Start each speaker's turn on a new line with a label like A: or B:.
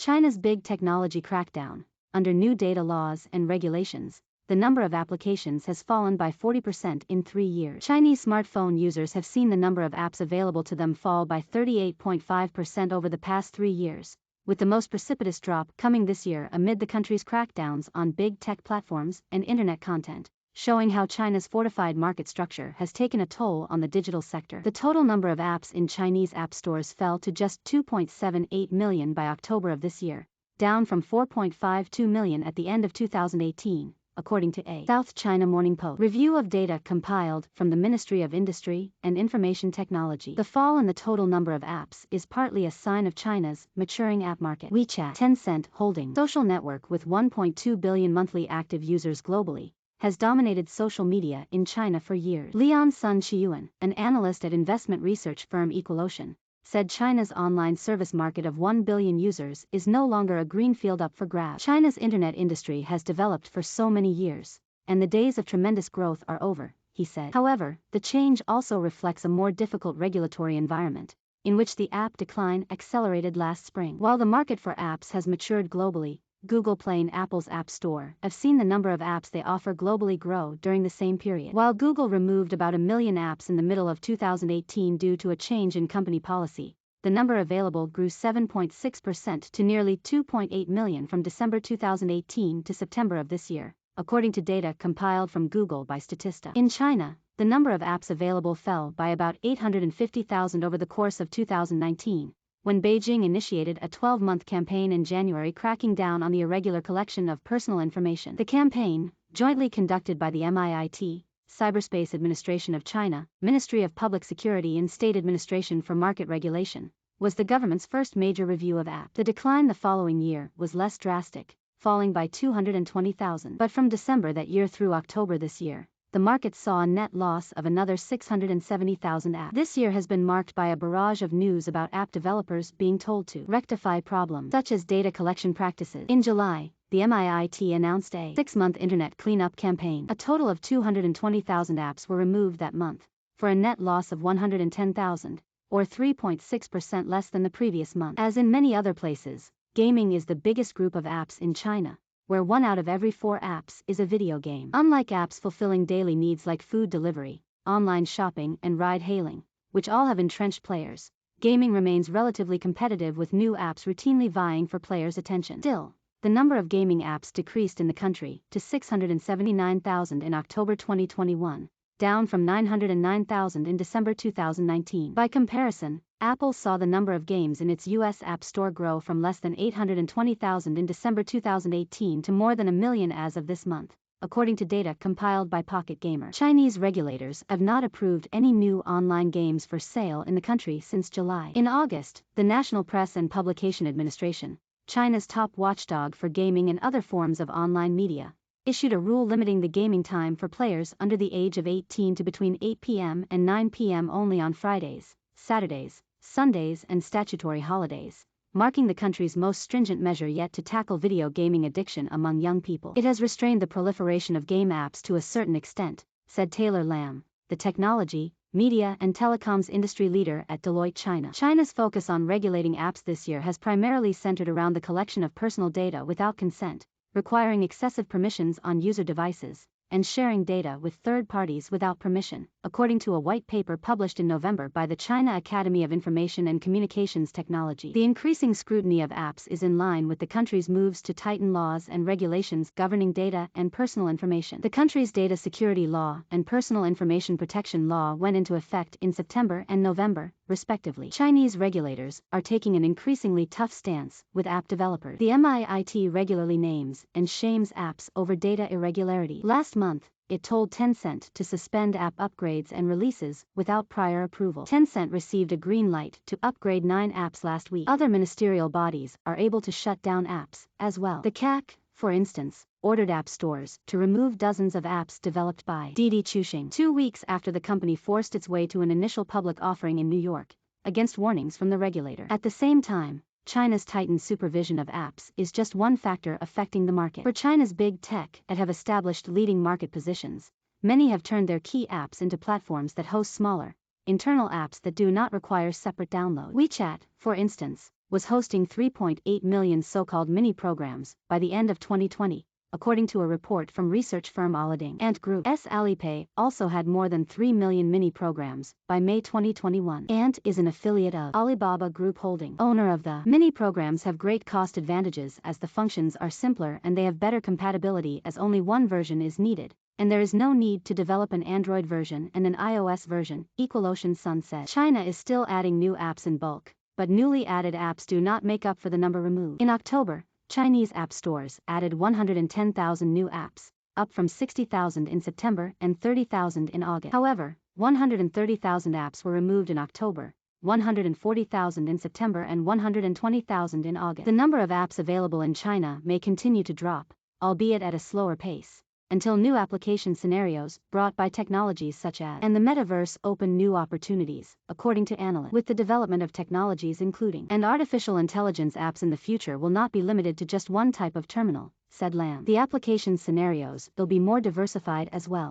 A: China's big technology crackdown. Under new data laws and regulations, the number of applications has fallen by 40% in 3 years. Chinese smartphone users have seen the number of apps available to them fall by 38.5% over the past 3 years, with the most precipitous drop coming this year amid the country's crackdowns on big tech platforms and internet content, showing how China's fortified market structure has taken a toll on the digital sector. The total number of apps in Chinese app stores fell to just 2.78 million by October of this year, down from 4.52 million at the end of 2018. According to a South China Morning Post review of data compiled from the Ministry of Industry and Information Technology. The fall in the total number of apps is partly a sign of China's maturing app market. WeChat Tencent Holdings, social network with 1.2 billion monthly active users globally, has dominated social media in China for years. Lian Sun Chiyuan, an analyst at investment research firm Equalocean, said China's online service market of 1 billion users is no longer a greenfield up for grabs. China's internet industry has developed for so many years, and the days of tremendous growth are over, he said. However, the change also reflects a more difficult regulatory environment, in which the app decline accelerated last spring. While the market for apps has matured globally, Google Play and Apple's App Store have seen the number of apps they offer globally grow during the same period. While Google removed about 1 million apps in the middle of 2018 due to a change in company policy, the number available grew 7.6% to nearly 2.8 million from December 2018 to September of this year, according to data compiled from Google by Statista. In China, the number of apps available fell by about 850,000 over the course of 2019. When Beijing initiated a 12-month campaign in January cracking down on the irregular collection of personal information. The campaign, jointly conducted by the MIIT, Cyberspace Administration of China, Ministry of Public Security and State Administration for Market Regulation, was the government's first major review of apps. The decline the following year was less drastic, falling by 220,000. But from December that year through October this year, the market saw a net loss of another 670,000 apps. This year has been marked by a barrage of news about app developers being told to rectify problems such as data collection practices. In July, the MIIT announced a 6-month internet cleanup campaign. A total of 220,000 apps were removed that month, for a net loss of 110,000, or 3.6% less than the previous month. As in many other places, gaming is the biggest group of apps in China, where 1 out of every 4 apps is a video game. Unlike apps fulfilling daily needs like food delivery, online shopping and ride-hailing, which all have entrenched players, gaming remains relatively competitive with new apps routinely vying for players' attention. Still, the number of gaming apps decreased in the country to 679,000 in October 2021, down from 909,000 in December 2019. By comparison, Apple saw the number of games in its U.S. App Store grow from less than 820,000 in December 2018 to more than 1 million as of this month, according to data compiled by Pocket Gamer. Chinese regulators have not approved any new online games for sale in the country since July. In August, the National Press and Publication Administration, China's top watchdog for gaming and other forms of online media, issued a rule limiting the gaming time for players under the age of 18 to between 8 p.m. and 9 p.m. only on Fridays, Saturdays, Sundays and statutory holidays, marking the country's most stringent measure yet to tackle video gaming addiction among young people. It has restrained the proliferation of game apps to a certain extent, said Taylor Lam, the technology, media and telecoms industry leader at Deloitte China. China's focus on regulating apps this year has primarily centered around the collection of personal data without consent, requiring excessive permissions on user devices, and sharing data with third parties without permission, according to a white paper published in November by the China Academy of Information and Communications Technology. The increasing scrutiny of apps is in line with the country's moves to tighten laws and regulations governing data and personal information. The country's data security law and personal information protection law went into effect in September and November, respectively. Chinese regulators are taking an increasingly tough stance with app developers. The MIIT regularly names and shames apps over data irregularity. Last month, it told Tencent to suspend app upgrades and releases without prior approval. Tencent received a green light to upgrade 9 apps last week. Other ministerial bodies are able to shut down apps as well. The CAC, for instance, ordered app stores to remove dozens of apps developed by Didi Chuxing 2 weeks after the company forced its way to an initial public offering in New York, against warnings from the regulator. At the same time, China's tightened supervision of apps is just one factor affecting the market. For China's big tech that have established leading market positions, many have turned their key apps into platforms that host smaller, internal apps that do not require separate download. WeChat, for instance, was hosting 3.8 million so-called mini-programs by the end of 2020, according to a report from research firm Alading Ant Group's Alipay also had more than 3 million mini-programs by May 2021. Ant is an affiliate of Alibaba Group Holdings. Owner of the mini-programs have great cost advantages as the functions are simpler and they have better compatibility as only one version is needed, and there is no need to develop an Android version and an iOS version, Equalocean Sun said. China is still adding new apps in bulk, but newly added apps do not make up for the number removed. In October, Chinese app stores added 110,000 new apps, up from 60,000 in September and 30,000 in August. However, 130,000 apps were removed in October, 140,000 in September and 120,000 in August. The number of apps available in China may continue to drop, albeit at a slower pace, until new application scenarios brought by technologies such as and the metaverse open new opportunities, according to analysts. With the development of technologies including and artificial intelligence, apps in the future will not be limited to just one type of terminal, said Lam. The application scenarios will be more diversified as well.